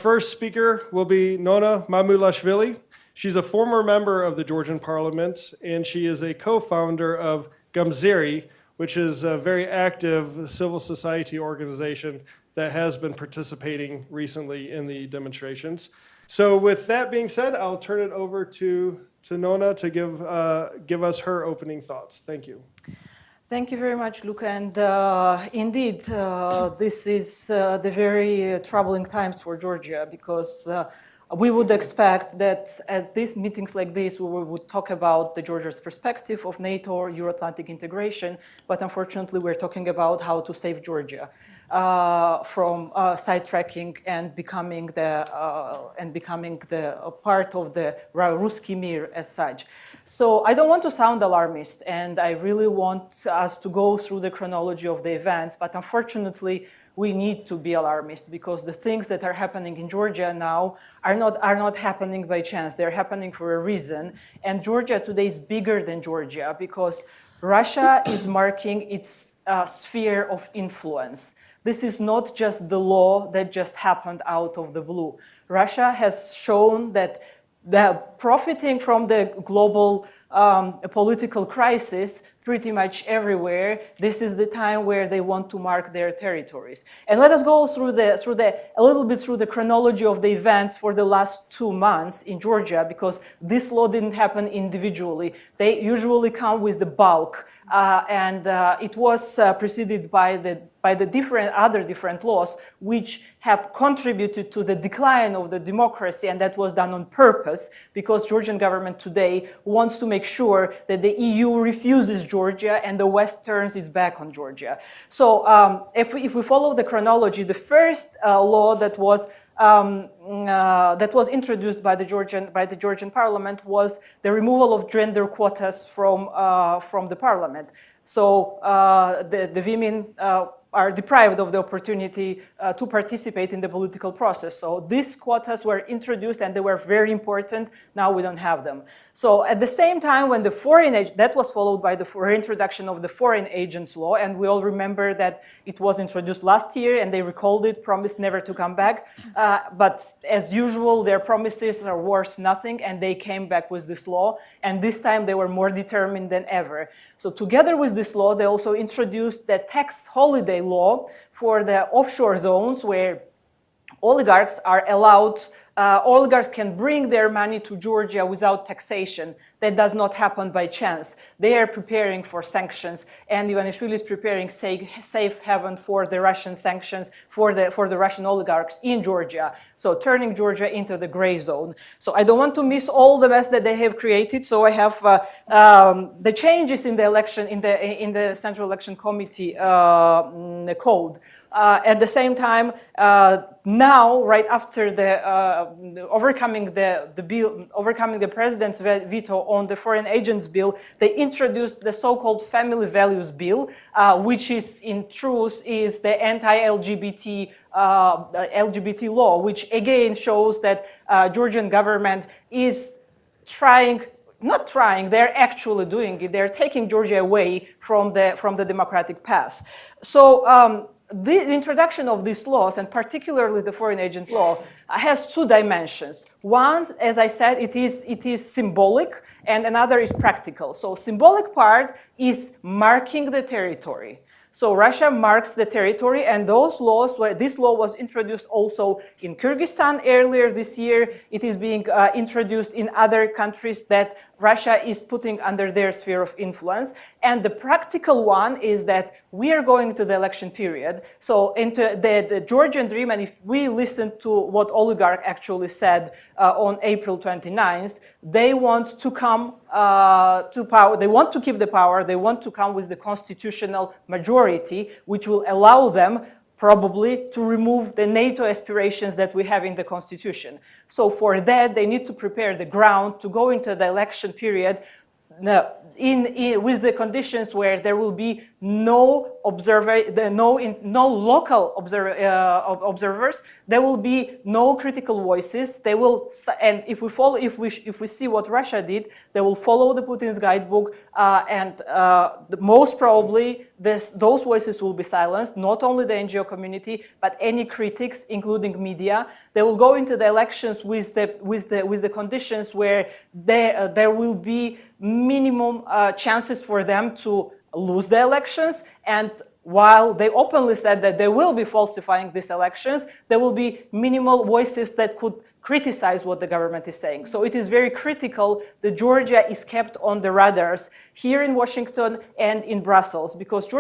First speaker will be Nona Mamulashvili. She's a former member of the Georgian parliament, and she is a co-founder of Gamzeri, which is a very active civil society organization that has been participating recently in the demonstrations. So with that being said, I'll turn it over to Nona to give us her opening thoughts. Thank you. Thank you very much, Luca. And indeed, this is the very troubling times for Georgia, because we would expect that at these meetings like this, we would talk about the Georgia's perspective of NATO or Euro-Atlantic integration, but unfortunately, we're talking about how to save Georgia from sidetracking and becoming the part of the Ruski Mir as such. So I don't want to sound alarmist, and I really want us to go through the chronology of the events, but unfortunately, we need to be alarmist, because the things that are happening in Georgia now are not happening by chance. They're happening for a reason. And Georgia today is bigger than Georgia, because Russia is marking its sphere of influence. This is not just the law that just happened out of the blue. Russia has shown that they're profiting from the global political crisis pretty much everywhere. This is the time where they want to mark their territories. And let us go through a little bit through the chronology of the events for the last 2 months in Georgia, because this law didn't happen individually. They usually come with the bulk, and it was preceded by the other different laws which have contributed to the decline of the democracy, and that was done on purpose, because Georgian government today wants to make sure that the EU refuses Georgia and the West turns its back on Georgia. So if we follow the chronology, the first law that was introduced by the Georgian parliament was the removal of gender quotas from the parliament. So the women are deprived of the opportunity to participate in the political process. So these quotas were introduced, and they were very important. Now we don't have them. So at the same time, when that was followed by the reintroduction of the foreign agents law, and we all remember that it was introduced last year, and they recalled it, promised never to come back. But as usual, their promises are worth nothing, and they came back with this law, and this time they were more determined than ever. So together with this law, they also introduced the tax holiday law for the offshore zones, where oligarchs are allowed, oligarchs can bring their money to Georgia without taxation. That does not happen by chance. They are preparing for sanctions, and Ivanishvili is preparing safe haven for the Russian sanctions, for the Russian oligarchs in Georgia. So turning Georgia into the gray zone. So I don't want to miss all the mess that they have created. So I have the changes in the election, in the Central Election Committee code. At the same time, now, right after overcoming the president's veto on the foreign agents bill, they introduced the so-called family values bill, which is in truth is the anti-LGBT LGBT law, which again shows that Georgian government is they're actually doing it. They're taking Georgia away from the democratic path. So the introduction of these laws, and particularly the foreign agent law, has 2 dimensions. One, as I said, it is symbolic, and another is practical. So symbolic part is marking the territory. So Russia marks the territory, and this law was introduced also in Kyrgyzstan earlier this year. It is being introduced in other countries that Russia is putting under their sphere of influence. And the practical one is that we are going to the election period. So into the Georgian dream, and if we listen to what oligarch actually said on April 29th, they want to come to power. They want to keep the power. They want to come with the constitutional majority, which will allow them probably to remove the NATO aspirations that we have in the constitution. So for that, they need to prepare the ground to go into the election period with the conditions where there will be no local observers, there will be no critical voices. They will, and if we see what Russia did, they will follow the Putin's guidebook, and most probably those voices will be silenced. Not only the NGO community, but any critics, including media. They will go into the elections with the conditions where there will be minimum chances for them to lose the elections, and while they openly said that they will be falsifying these elections, there will be minimal voices that could criticize what the government is saying. So it is very critical that Georgia is kept on the radars here in Washington and in Brussels, because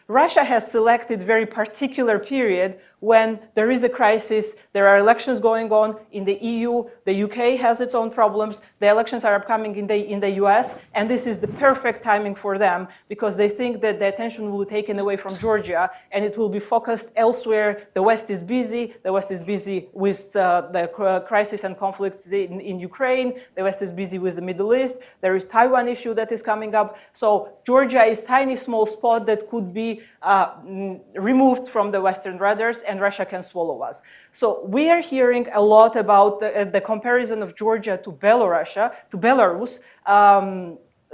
Russia has selected a very particular period when there is a crisis, there are elections going on in the EU, the UK has its own problems, the elections are upcoming in the US, and this is the perfect timing for them because they think that the attention will be taken away from Georgia and it will be focused elsewhere. The West is busy. The West is busy with the crisis and conflicts in Ukraine. The West is busy with the Middle East. There is Taiwan issue that is coming up. So Georgia is a tiny, small spot that could be removed from the Western radars, and Russia can swallow us. So we are hearing a lot about the comparison of Georgia to Belarus.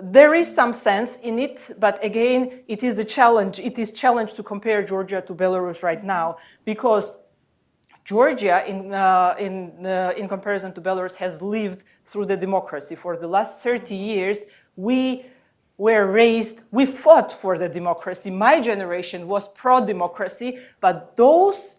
There is some sense in it, but again, it is a challenge. It is a challenge to compare Georgia to Belarus right now, because Georgia, in comparison to Belarus, has lived through the democracy. For the last 30 years, we fought for the democracy. My generation was pro-democracy, but those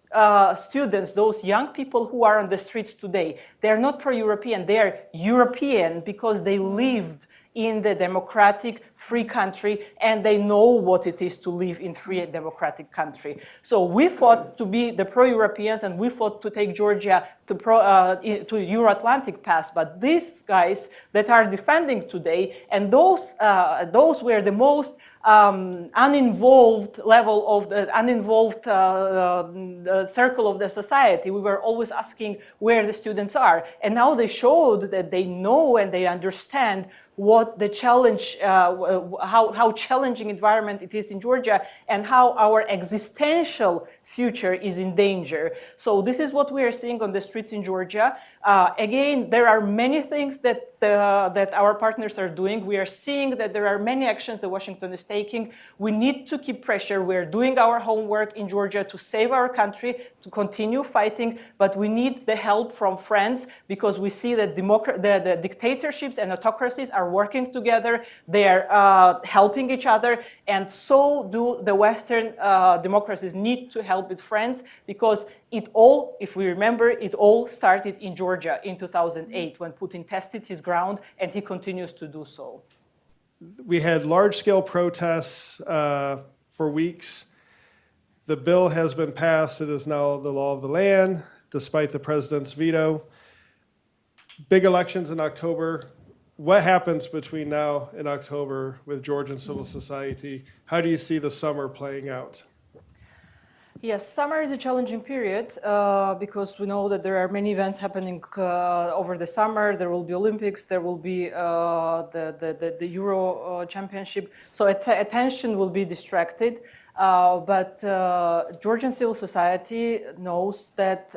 students, those young people who are on the streets today, they are not pro-European, they are European because they lived in the democratic, free country, and they know what it is to live in free and democratic country. So we fought to be the pro-Europeans, and we fought to take Georgia to Euro-Atlantic path. But these guys that are defending today, and those were the most uninvolved level of the uninvolved circle of the society. We were always asking where the students are, and now they showed that they know and they understand what the challenge, how challenging environment it is in Georgia, and how our existential future is in danger. So this is what we are seeing on the streets in Georgia. Again, there are many things that our partners are doing. We are seeing that there are many actions that Washington is taking. We need to keep pressure. We are doing our homework in Georgia to save our country, to continue fighting, but we need the help from friends, because we see that the dictatorships and autocracies are working together. They are helping each other, and so do the Western democracies need to help with friends, because it all, if we remember, it all started in Georgia in 2008 when Putin tested his ground, and he continues to do so. We had large-scale protests for weeks. The bill has been passed. It is now the law of the land, despite the president's veto. Big elections in October. What happens between now and October with Georgian civil society? How do you see the summer playing out? Yes, summer is a challenging period because we know that there are many events happening over the summer. There will be Olympics, there will be the Euro Championship, so attention will be distracted. But Georgian civil society knows that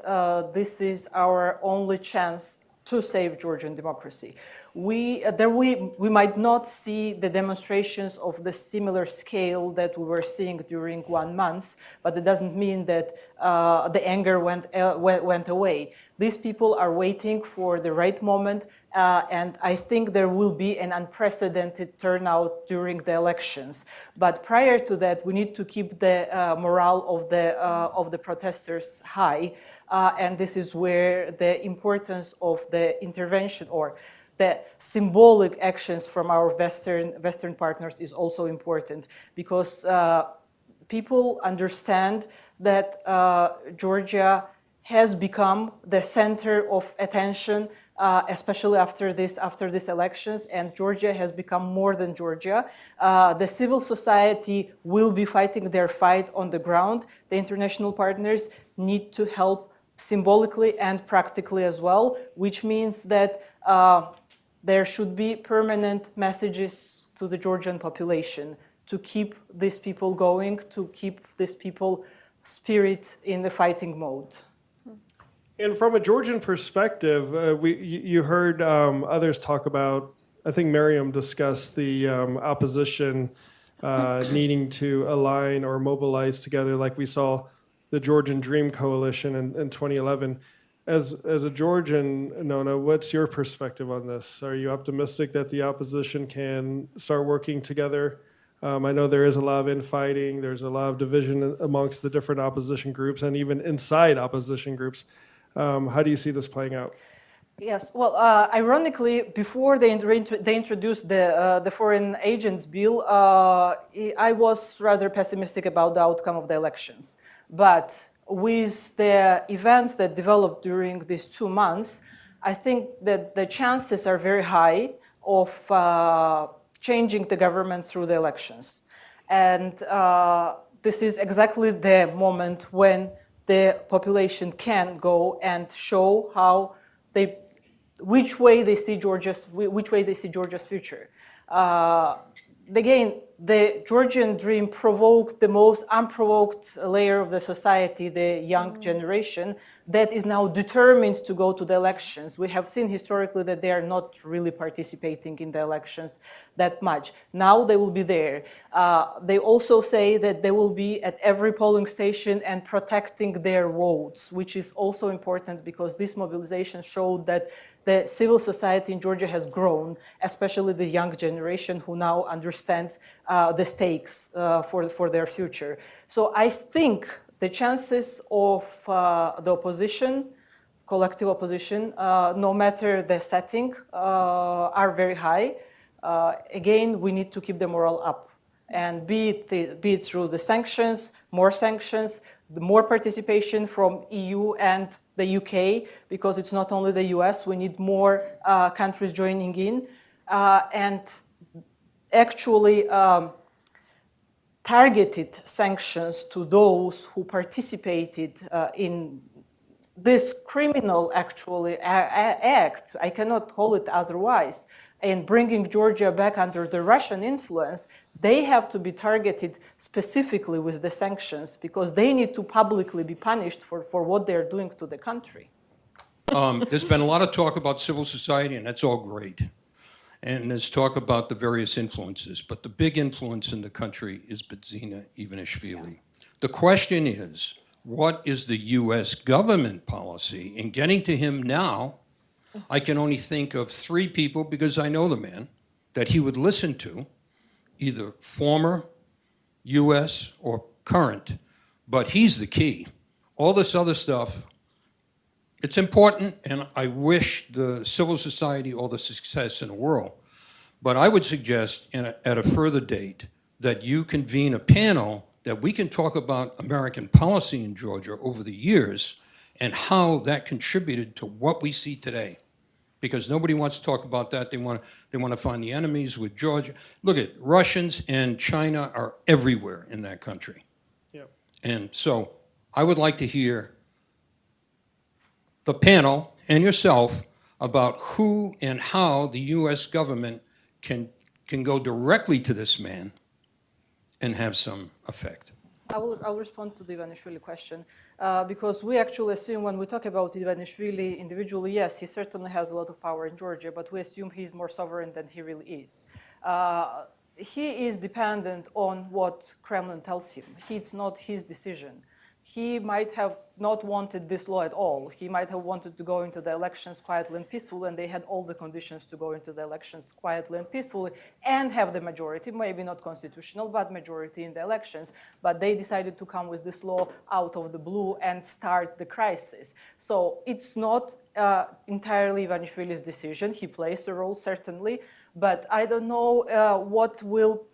this is our only chance to save Georgian democracy. We might not see the demonstrations of the similar scale that we were seeing during 1 month, but it doesn't mean that the anger went away. These people are waiting for the right moment, and I think there will be an unprecedented turnout during the elections. But prior to that, we need to keep the morale of the protesters high, and this is where the importance of the intervention or the symbolic actions from our Western partners is also important, because people understand that Georgia has become the center of attention, especially after these elections, and Georgia has become more than Georgia. The civil society will be fighting their fight on the ground. The international partners need to help symbolically and practically as well, which means that there should be permanent messages to the Georgian population to keep these people going, to keep these people spirit in the fighting mode. And from a Georgian perspective, you heard others talk about, I think Miriam discussed the opposition needing to align or mobilize together, like we saw the Georgian Dream Coalition in 2011. As a Georgian, Nona, what's your perspective on this? Are you optimistic that the opposition can start working together? I know there is a lot of infighting, there's a lot of division amongst the different opposition groups and even inside opposition groups. How do you see this playing out? Yes, well, ironically, before they introduced the Foreign Agents Bill, I was rather pessimistic about the outcome of the elections. But with the events that developed during these 2 months, I think that the chances are very high of changing the government through the elections. And this is exactly the moment when the population can go and show how which way they see Georgia's future. Again, the Georgian dream provoked the most unprovoked layer of the society, the young generation, that is now determined to go to the elections. We have seen historically that they are not really participating in the elections that much. Now they will be there. They also say that they will be at every polling station and protecting their votes, which is also important because this mobilization showed that the civil society in Georgia has grown, especially the young generation who now understands the stakes for their future. So I think the chances of the opposition, collective opposition, no matter the setting, are very high. Again, we need to keep the morale up. And be it through the sanctions, the more participation from EU and the UK, because it's not only the US, we need more countries joining in. And actually targeted sanctions to those who participated in this criminal act, I cannot call it otherwise, in bringing Georgia back under the Russian influence, they have to be targeted specifically with the sanctions because they need to publicly be punished for what they're doing to the country. There's been a lot of talk about civil society, and that's all great. And there's talk about the various influences, but the big influence in the country is Bidzina Ivanishvili. The question is, what is the US government policy in getting to him now? I can only think of 3 people, because I know the man, that he would listen to, either former US or current, but he's the key. All this other stuff, it's important, and I wish the civil society all the success in the world. But I would suggest at a further date that you convene a panel that we can talk about American policy in Georgia over the years and how that contributed to what we see today. Because nobody wants to talk about that. They want to find the enemies with Georgia. Look at Russians and China are everywhere in that country. Yep. And so I would like to hear the panel and yourself about who and how the US government can go directly to this man and have some effect. I'll respond to the Ivanishvili question because we actually assume when we talk about Ivanishvili individually, yes, he certainly has a lot of power in Georgia, but we assume he's more sovereign than he really is. He is dependent on what Kremlin tells him. It's not his decision. He might have not wanted this law at all. He might have wanted to go into the elections quietly and peacefully, and they had all the conditions to go into the elections quietly and peacefully and have the majority, maybe not constitutional, but majority in the elections. But they decided to come with this law out of the blue and start the crisis. So it's not entirely Ivanishvili's decision. He plays a role, certainly, but I don't know what will...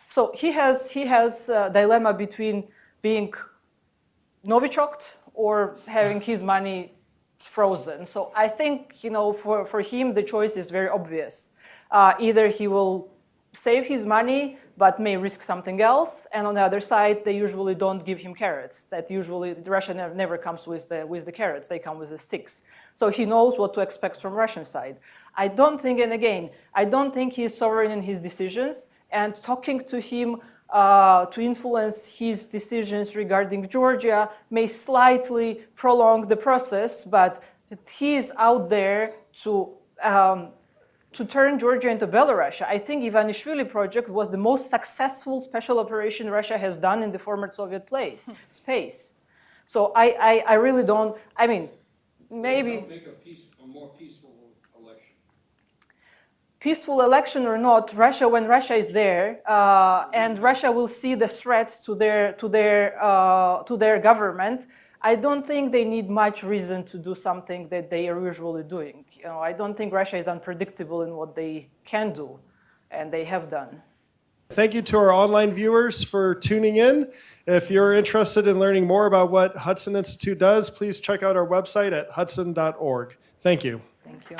So he has a dilemma between being Novichoked or having his money frozen. So I think, for him, the choice is very obvious. Either he will save his money, but may risk something else. And on the other side, they usually don't give him carrots. That usually Russia never comes with the carrots. They come with the sticks. So he knows what to expect from Russian side. I don't think, and again, I don't think he is sovereign in his decisions. And talking to him to influence his decisions regarding Georgia may slightly prolong the process, but he is out there to turn Georgia into Belarus. I think Ivanishvili project was the most successful special operation Russia has done in the former Soviet space. So I really don't, I mean, maybe... Make a more peaceful election. Peaceful election or not, when Russia is there, and Russia will see the threat to their government, I don't think they need much reason to do something that they are usually doing. I don't think Russia is unpredictable in what they can do, and they have done. Thank you to our online viewers for tuning in. If you're interested in learning more about what Hudson Institute does, please check out our website at hudson.org. Thank you. Thank you.